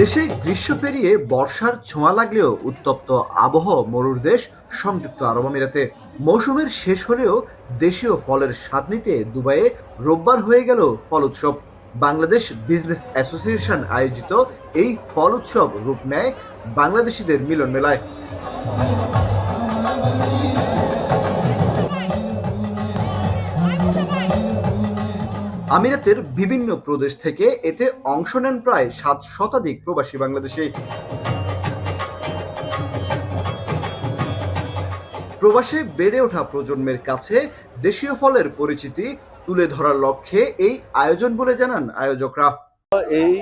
দেশে গ্রীষ্ম পেরিয়ে বর্ষার ছোঁয়া লাগলেও উত্তপ্ত আবহাওয়া মরুর দেশ সংযুক্ত আরব আমিরাতে। মৌসুমের শেষ হলেও দেশীয় ফলের স্বাদ নিতে দুবাইয়ে রোববার হয়ে গেল ফল উৎসব। বাংলাদেশ বিজনেস অ্যাসোসিয়েশন আয়োজিত এই ফল উৎসব রূপ নেয় বাংলাদেশিদের মিলন মেলায়। আমিরাতের বিভিন্ন প্রদেশ থেকে এতে অংশ নেন প্রায় ৭ শতাধিক প্রবাসী বাংলাদেশি। প্রবাসে বেড়ে ওঠা প্রজন্মের কাছে দেশীয় ফলের পরিচিতি তুলে ধরার লক্ষ্যে এই আয়োজন বলে জানান আয়োজকরা। এই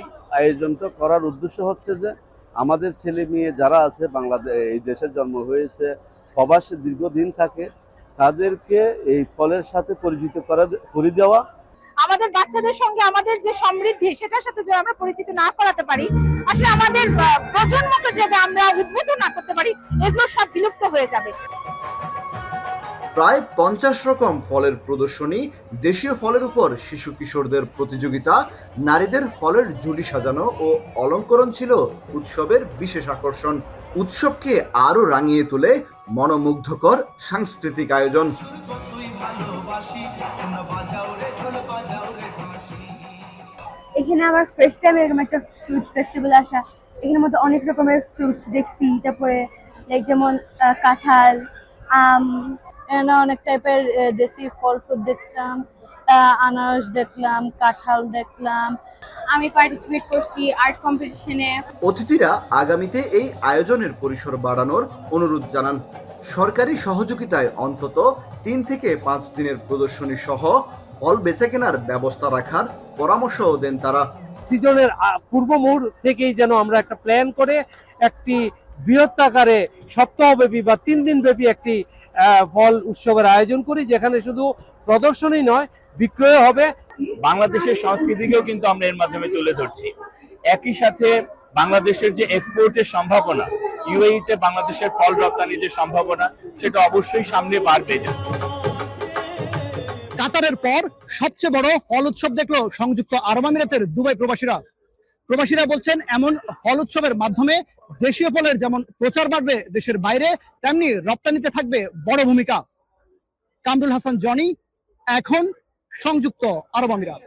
আয়োজনটা করার উদ্দেশ্য হচ্ছে যে আমাদের ছেলে মেয়ে যারা আছে বাংলাদেশ এই দেশের জন্ম হয়েছে, প্রবাসে দীর্ঘদিন থাকে, তাদেরকে এই ফলের সাথে পরিচিত করে দেওয়া। আমাদের বাচ্চাদের সঙ্গে আমাদের যে সমৃদ্ধি সেটার সাথে যদি আমরা পরিচিত না করাতে পারি, আসলে আমাদের প্রজন্মকে যদি আমরা উদ্বুদ্ধ না করতে পারি, এগুলো সব বিলুপ্ত হয়ে যাবে। প্রায় ৫০ রকম ফলের প্রদর্শনী, দেশীয় ফলের উপর শিশু কিশোরদের প্রতিযোগিতা, নারীদের ফলের ঝুলি সাজানো ও অলংকরণ ছিল উৎসবের বিশেষ আকর্ষণ। উৎসবকে আরো রাঙিয়ে তোলে মনোমুগ্ধকর সাংস্কৃতিক আয়োজন। এখানে আমার ফার্স্ট টাইম এরকম একটা ফ্রুট ফেস্টিভ্যাল আসা। এখানের মধ্যে অনেক রকমের ফ্রুটস দেখছি, তারপরে লাইক যেমন কাঁঠাল, আম, অনেক টাইপের দেশি ফল ফ্রুট দেখলাম, আনারস দেখলাম, কাঁঠাল দেখলাম। আমি পার্টিসিপেট করছি আর্ট কম্পিটিশনে। অতিথিরা আগামীতে এই আয়োজনের পরিসর বাড়ানোর অনুরোধ জানান। সরকারি সহযোগিতায় অন্তত ৩ থেকে ৫ দিনের প্রদর্শনী সহ ফল বেচাকেনার ব্যবস্থা রাখার পরামর্শও দেন তারা। সিজনের পূর্ব মুহূর্ত থেকেই যেন আমরা একটা প্ল্যান করে একটি বৃহত্তাকারে সপ্তাহব্যাপী বা ৩ দিন ব্যাপী একটি ফল উৎসবের আয়োজন করি, যেখানে শুধু প্রদর্শনী নয়, বিক্রয় হবে। বাংলাদেশের সংস্কৃতিকেও কিন্তু আমরা এর মাধ্যমে তুলে ধরছি। একই সাথে বাংলাদেশের যে এক্সপোর্টের সম্ভাবনা, ইউএইতে বাংলাদেশের ফল রপ্তানির যে সম্ভাবনা, সেটা অবশ্যই সামনে বাড়বে। কাতারের পর সবচেয়ে বড় ফল উৎসব দেখলো সংযুক্ত আরব আমিরাতের দুবাই প্রবাসীরা বলছেন এমন ফল উৎসবের মাধ্যমে দেশীয় ফলের যেমন প্রচার বাড়বে দেশের বাইরে, তেমনি রপ্তানিতে থাকবে বড় ভূমিকা। কামরুল হাসান জনি, এখন সংযুক্ত আরব আমিরাত।